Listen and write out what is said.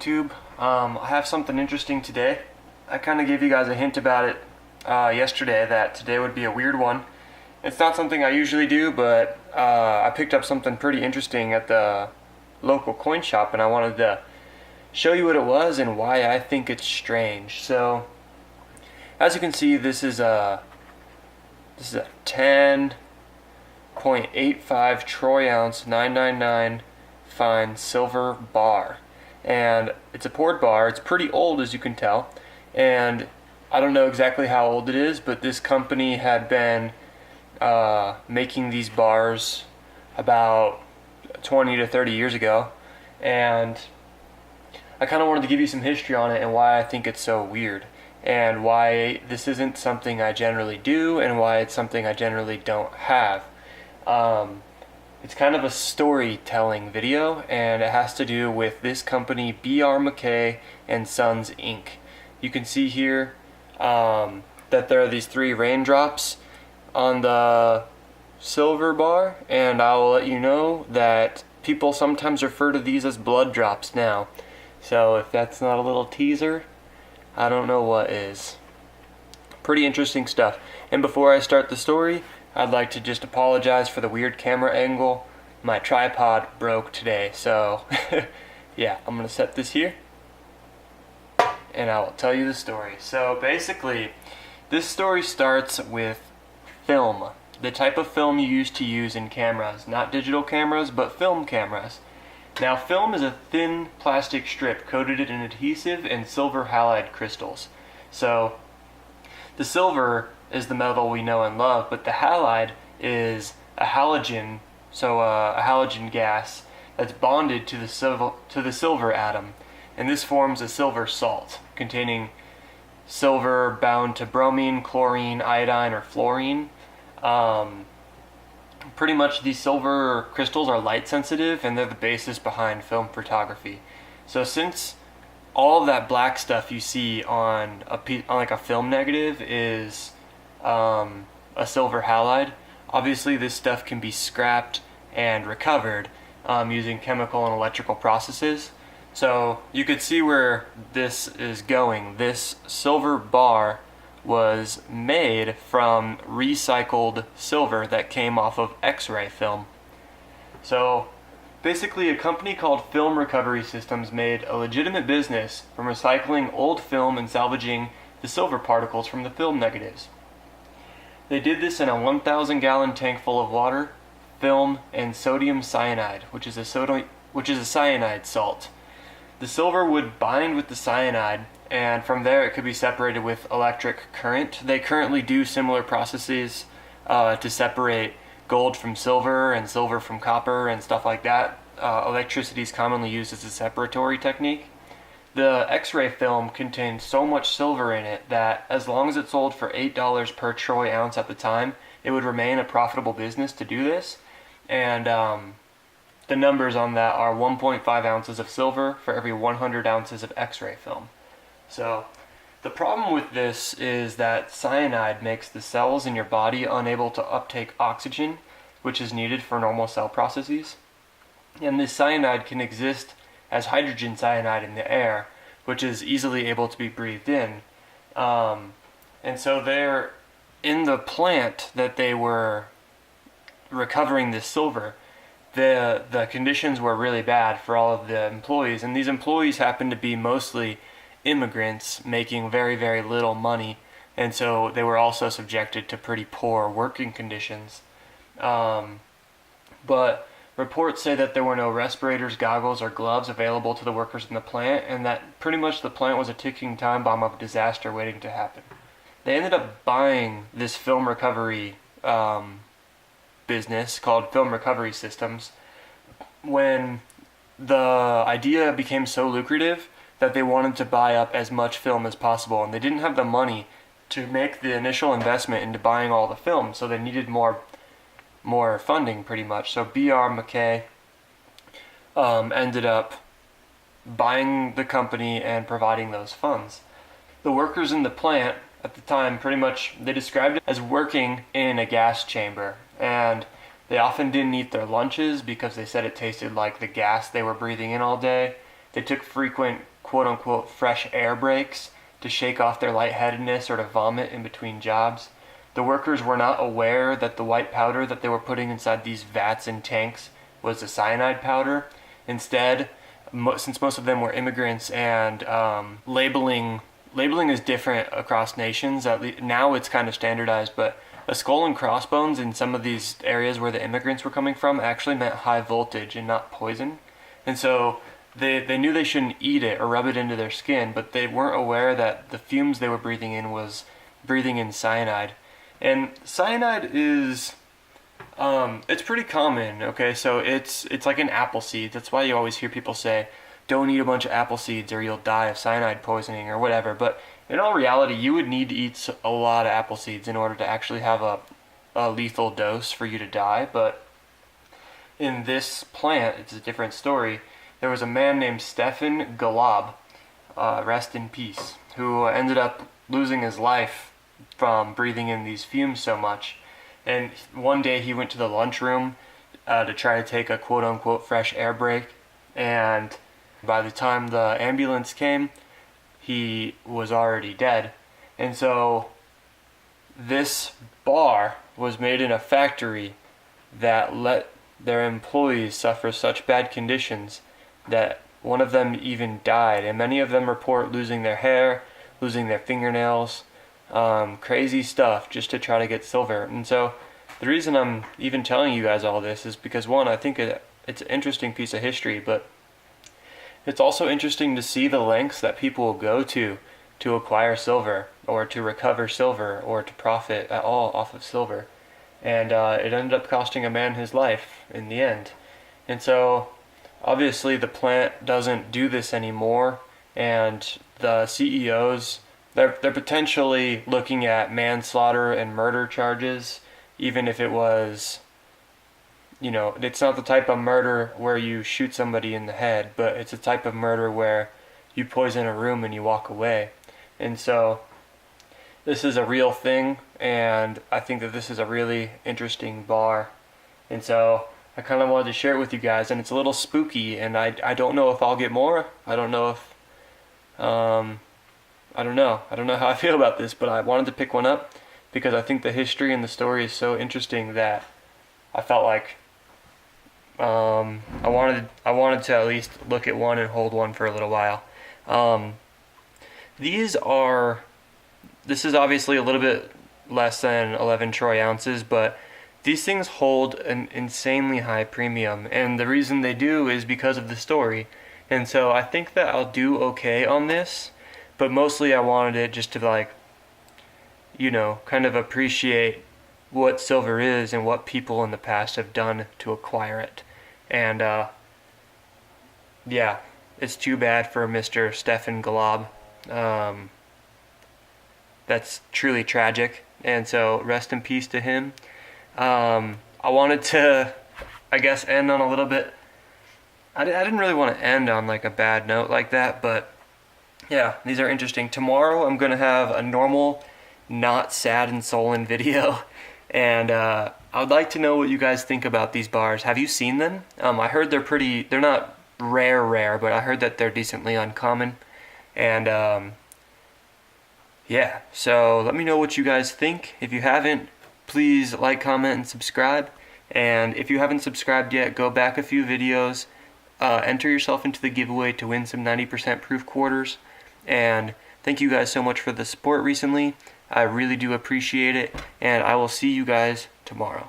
YouTube. I have something interesting today. I kind of gave you guys a hint about it yesterday that today would be a weird one. It's not something I usually do, but I picked up something pretty interesting at the local coin shop, and I wanted to show you what it was and why I think it's strange. So, as you can see, this is a 10.85 troy ounce 999 fine silver bar, and it's a poured bar. It's pretty old, as you can tell, and I don't know exactly how old it is, but this company had been making these bars about 20 to 30 years ago, and I kind of wanted to give you some history on it and why I think it's so weird, and why this isn't something I generally do, and why it's something I generally don't have. It's kind of a storytelling video, and it has to do with this company, Mackay and Sons Inc. You can see here that there are these 3 raindrops on the silver bar, and I will let you know that people sometimes refer to these as blood drops now. So if that's not a little teaser, I don't know what is. Pretty interesting stuff. And before I start the story, I'd like to just apologize for the weird camera angle. My tripod broke today, so yeah, I'm gonna set this here and I will tell you the story. So basically, this story starts with film, the type of film you used to use in cameras, not digital cameras, but film cameras. Now, film is a thin plastic strip coated in adhesive and silver halide crystals. So the silver is the metal we know and love, but the halide is a halogen, so a halogen gas that's bonded to the silver atom, and this forms a silver salt containing silver bound to bromine, chlorine, iodine, or fluorine. Pretty much these silver crystals are light sensitive, and they're the basis behind film photography. So since all of that black stuff you see on like a film negative is a silver halide, obviously this stuff can be scrapped and recovered using chemical and electrical processes. So you could see where this is going. This silver bar was made from recycled silver that came off of X-ray film. So basically, a company called Film Recovery Systems made a legitimate business from recycling old film and salvaging the silver particles from the film negatives. They did this in a 1,000-gallon tank full of water, film, and sodium cyanide, which is a cyanide salt. The silver would bind with the cyanide, and from there it could be separated with electric current. They currently do similar processes to separate gold from silver and silver from copper and stuff like that. Electricity is commonly used as a separatory technique. The X-ray film contained so much silver in it that as long as it sold for $8 per troy ounce at the time, it would remain a profitable business to do this. And the numbers on that are 1.5 ounces of silver for every 100 ounces of X-ray film. So the problem with this is that cyanide makes the cells in your body unable to uptake oxygen, which is needed for normal cell processes. And this cyanide can exist as hydrogen cyanide in the air, which is easily able to be breathed in. And so they're in the plant that they were recovering this silver. The conditions were really bad for all of the employees, and these employees happened to be mostly immigrants making very, very little money, and so they were also subjected to pretty poor working conditions. But reports say that there were no respirators, goggles, or gloves available to the workers in the plant, and that pretty much the plant was a ticking time bomb of disaster waiting to happen. They ended up buying this film recovery business called Film Recovery Systems when the idea became so lucrative that they wanted to buy up as much film as possible, and they didn't have the money to make the initial investment into buying all the film, so they needed more funding pretty much. So Mackay ended up buying the company and providing those funds. The workers in the plant at the time, pretty much, they described it as working in a gas chamber, and they often didn't eat their lunches because they said it tasted like the gas they were breathing in all day. They took frequent quote unquote fresh air breaks to shake off their lightheadedness or to vomit in between jobs. The workers were not aware that the white powder that they were putting inside these vats and tanks was the cyanide powder. Instead, since most of them were immigrants and labeling is different across nations. Now it's kind of standardized, but a skull and crossbones in some of these areas where the immigrants were coming from actually meant high voltage and not poison. And so they knew they shouldn't eat it or rub it into their skin, but they weren't aware that the fumes they were breathing in was breathing in cyanide. And cyanide is it's pretty common, okay? So it's like an apple seed. That's why you always hear people say, don't eat a bunch of apple seeds or you'll die of cyanide poisoning or whatever. But in all reality, you would need to eat a lot of apple seeds in order to actually have a lethal dose for you to die. But in this plant, it's a different story. There was a man named Stefan Galab, rest in peace, who ended up losing his life from breathing in these fumes so much. And one day he went to the lunchroom to try to take a quote-unquote fresh air break, and by the time the ambulance came, he was already dead. And so this bar was made in a factory that let their employees suffer such bad conditions that one of them even died, and many of them report losing their hair, losing their fingernails, crazy stuff just to try to get silver. And so the reason I'm even telling you guys all this is because, one, I think it's an interesting piece of history, but it's also interesting to see the lengths that people will go to acquire silver or to recover silver or to profit at all off of silver. And it ended up costing a man his life in the end. And so obviously the plant doesn't do this anymore, and the CEOs, they're potentially looking at manslaughter and murder charges, even if it was, it's not the type of murder where you shoot somebody in the head, but it's a type of murder where you poison a room and you walk away. And so this is a real thing, and I think that this is a really interesting bar. And so I kind of wanted to share it with you guys, and it's a little spooky, and I don't know if I'll get more. I don't know if, I don't know how I feel about this, but I wanted to pick one up because I think the history and the story is so interesting that I felt like I wanted to at least look at one and hold one for a little while. This is obviously a little bit less than 11 troy ounces, but these things hold an insanely high premium, and the reason they do is because of the story. And so I think that I'll do okay on this, but mostly I wanted it just to kind of appreciate what silver is and what people in the past have done to acquire it. And yeah, it's too bad for Mr. Stefan Galab. That's truly tragic, and so rest in peace to him. I wanted to, I guess, end on a little bit. I didn't really want to end on like a bad note like that, but yeah, these are interesting. Tomorrow I'm going to have a normal, not sad and sullen video, and I would like to know what you guys think about these bars. Have you seen them? I heard they're not rare, but I heard that they're decently uncommon, and yeah, so let me know what you guys think. If you haven't, please like, comment, and subscribe. And if you haven't subscribed yet, go back a few videos, enter yourself into the giveaway to win some 90% proof quarters. And thank you guys so much for the support recently. I really do appreciate it, and I will see you guys tomorrow.